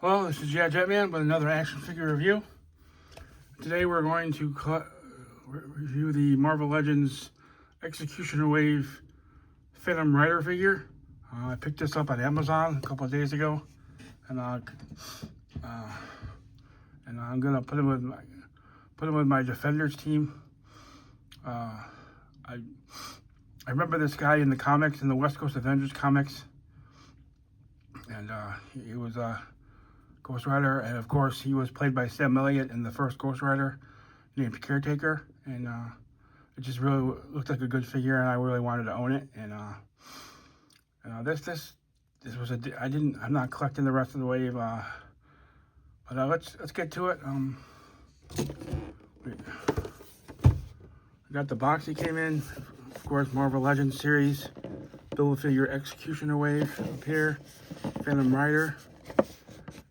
Hello, this is Jetman with another action figure review. Today we're going to review the Marvel Legends Executioner Wave Phantom Rider figure. I picked this up on Amazon a couple of days ago, and I'm gonna put him with my Defenders team. I remember this guy in the comics, in the West Coast Avengers comics, and he was Ghost Rider, and of course he was played by Sam Elliott in the first Ghost Rider, named Caretaker, and it just really looked like a good figure, and I really wanted to own it. And this was I'm not collecting the rest of the wave, but let's get to it. We got the box he came in, of course, Marvel Legends series, Build-A-Figure Executioner Wave up here, Phantom Rider.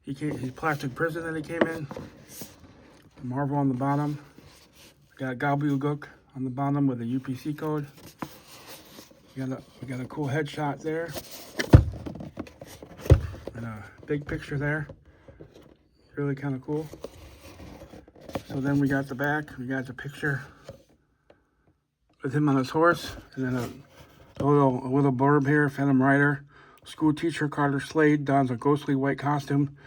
His plastic prison that he came in. Marvel on the bottom. We got Gobbledygook on the bottom with a UPC code. We got a cool headshot there. And a big picture there. Really kind of cool. So then we got the back. We got the picture with him on his horse. And then a little blurb here, Phantom Rider. School teacher Carter Slade dons a ghostly white costume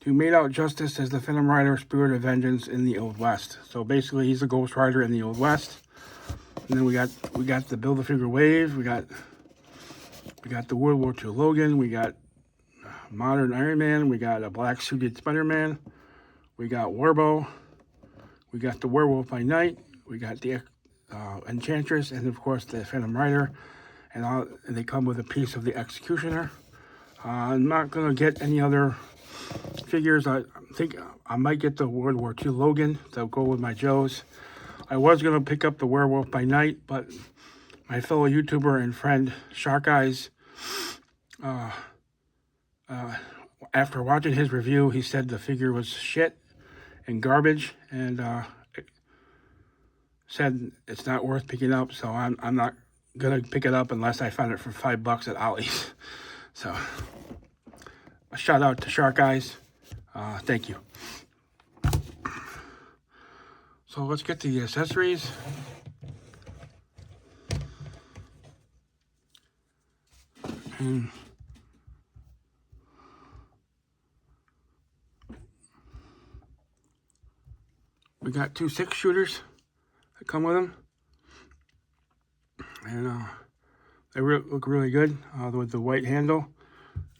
to mete out justice as the Phantom Rider, spirit of vengeance in the Old West. So basically, he's a Ghost Rider in the Old West. And then we got the Build-A-Figure Wave. We got the World War II Logan. We got modern Iron Man. We got a black suited Spider-Man. We got Warbow. We got the Werewolf by Night. We got the Enchantress, and of course the Phantom Rider. And they come with a piece of the Executioner. I'm not gonna get any other figures. I think I might get the World War II Logan that'll go with my Joes. I was gonna pick up the Werewolf by Night, but my fellow YouTuber and friend Shark Eyes, after watching his review, he said the figure was shit and garbage, and said it's not worth picking up. So I'm not gonna pick it up unless I find it for $5 at Ollie's. So a shout out to Shark Eyes. Thank you. So let's get to the accessories. And we got 2 6-shooters that come with them. And they look really good with the white handle.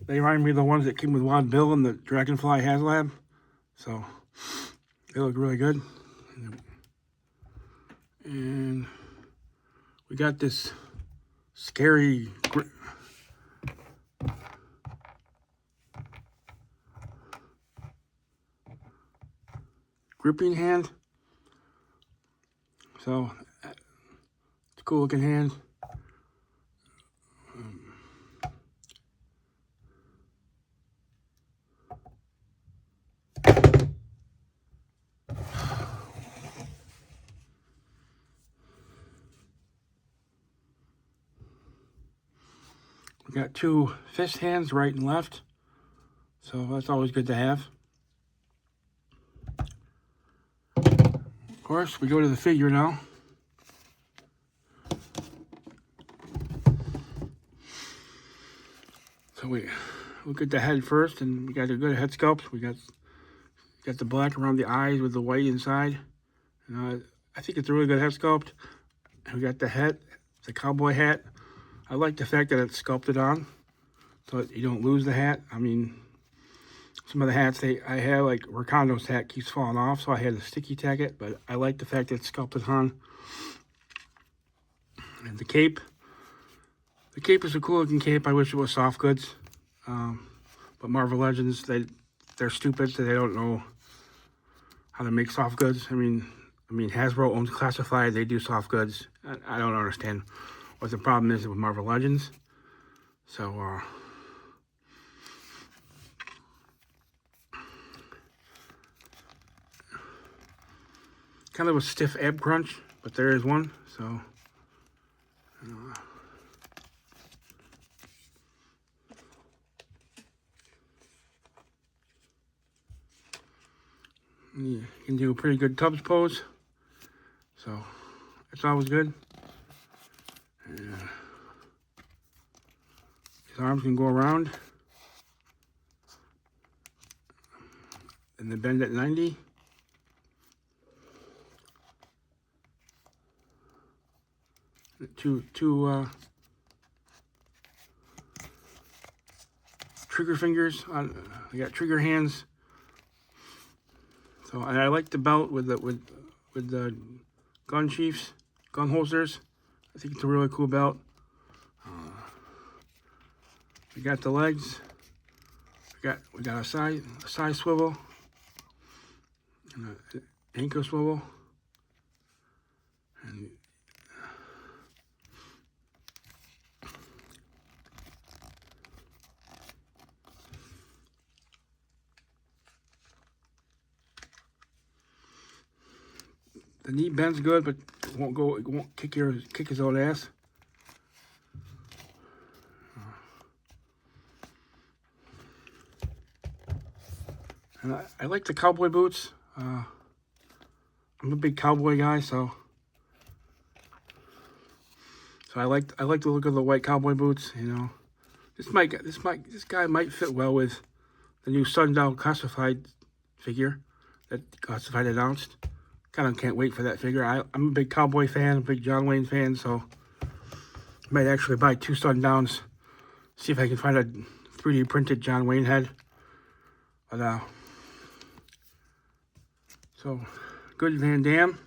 They remind me of the ones that came with Wild Bill and the Dragonfly HasLab. So they look really good. And we got this scary gripping hand. So it's a cool looking hand. We got 2 fist hands, right and left. So that's always good to have. Of course, we go to the figure now. So we look at the head first, and we got a good head sculpt. We got the black around the eyes with the white inside. And I think it's a really good head sculpt. And we got the hat, the cowboy hat. I like the fact that it's sculpted on, so that you don't lose the hat. I mean, some of the hats I have, like Rakondo's hat, keeps falling off, so I had to sticky tack it. But I like the fact that it's sculpted on. And the cape. The cape is a cool looking cape. I wish it was soft goods. But Marvel Legends, they're stupid, so they don't know how to make soft goods. I mean Hasbro owns Classified. They do soft goods. I don't understand what the problem is with Marvel Legends. So kind of a stiff ab crunch, but there is one. So You can do a pretty good Tubbs pose. So it's always good. And, his arms can go around. And they bend at 90. Two trigger fingers on. I got trigger hands. So, and I like the belt with the gun sheaths, gun holsters. I think it's a really cool belt. We got the legs. We got a side swivel and an ankle swivel. And the knee bends good, but it won't kick his old ass. And I like the cowboy boots. I'm a big cowboy guy, so I like the look of the white cowboy boots. You know, this guy might fit well with the new Sundown Classified figure that Classified announced. Kind of can't wait for that figure. I'm a big cowboy fan, a big John Wayne fan, so I might actually buy 2 Sundowns. See if I can find a 3D printed John Wayne head. But so good Van Damme.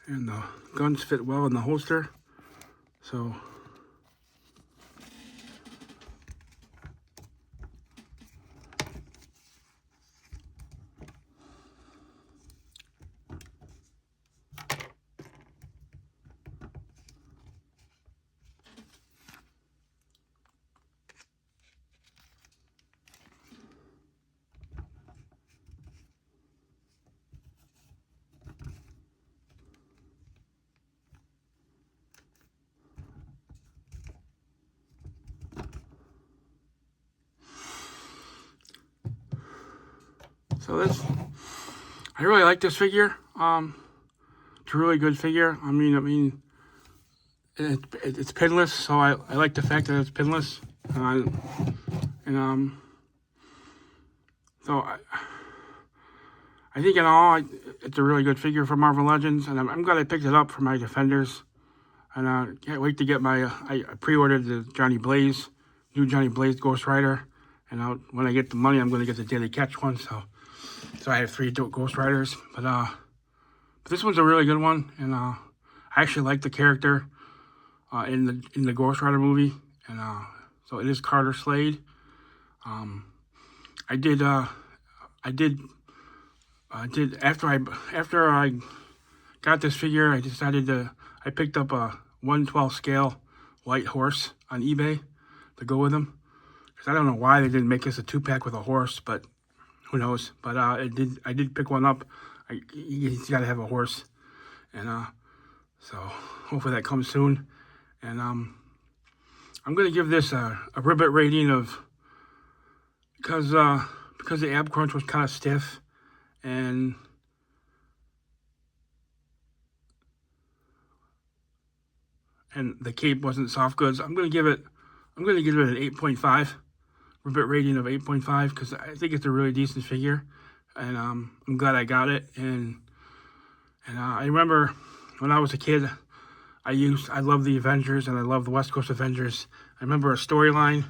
And the guns fit well in the holster. So I really like this figure. It's a really good figure. I mean, it's pinless, so I like the fact that it's pinless. So I think in all, it's a really good figure for Marvel Legends, and I'm glad I picked it up for my Defenders. And can't wait to get my. I pre-ordered the new Johnny Blaze Ghost Rider, and when I get the money, I'm going to get the Daily Catch one. So I have 3 Ghost Riders, but this one's a really good one, and I actually like the character in the Ghost Rider movie, and so it is Carter Slade. I did after I got this figure, I picked up a 1/12 scale white horse on eBay to go with him. Because I don't know why they didn't make this a 2-pack with a horse, but who knows? But I did pick one up. He's got to have a horse, and so hopefully that comes soon. And I'm gonna give this a ribbit rating of, because the ab crunch was kind of stiff, and the cape wasn't soft goods. I'm gonna give it an 8.5, ribbit rating of 8.5, because I think it's a really decent figure, and I'm glad I got it. And I remember when I was a kid, I love the Avengers, and I love the West Coast Avengers. I remember a storyline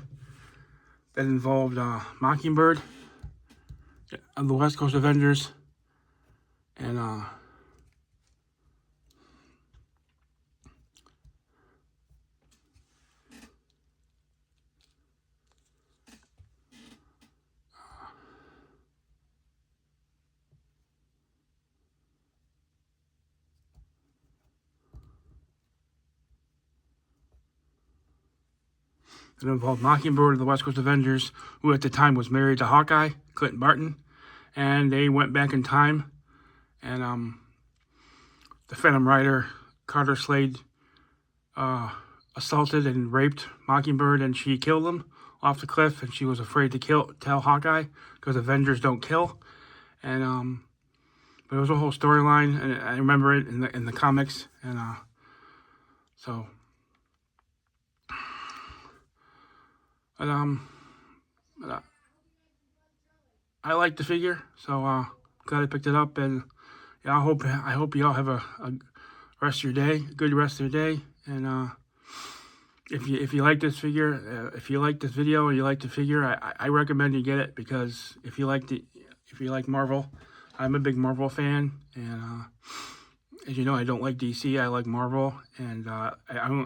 that involved Mockingbird of the West Coast Avengers, and it involved Mockingbird of the West Coast Avengers, who at the time was married to Hawkeye, Clinton Barton, and they went back in time, and the Phantom Rider, Carter Slade, assaulted and raped Mockingbird, and she killed him off the cliff, and she was afraid to tell Hawkeye, because Avengers don't kill. And but it was a whole storyline, and I remember it in the comics, and so. But I like the figure, so glad I picked it up. And yeah, I hope you all have a rest of your day, good rest of your day. And if you like this figure, if you like this video, or you like the figure, I recommend you get it, because if you like Marvel, I'm a big Marvel fan, and as you know, I don't like DC. I like Marvel, and I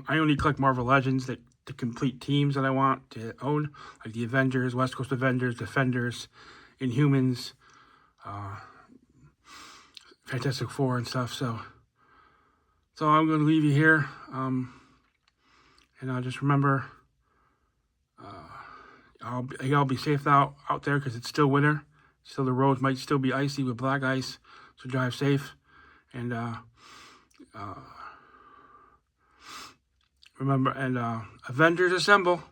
only collect Marvel Legends, the complete teams that I want to own, like the Avengers, West Coast Avengers, Defenders, Inhumans, Fantastic Four and stuff. So I'm going to leave you here, and I'll just remember, y'all be safe out there, because it's still winter. Still, the roads might still be icy with black ice, so drive safe. And remember, and Avengers Assemble.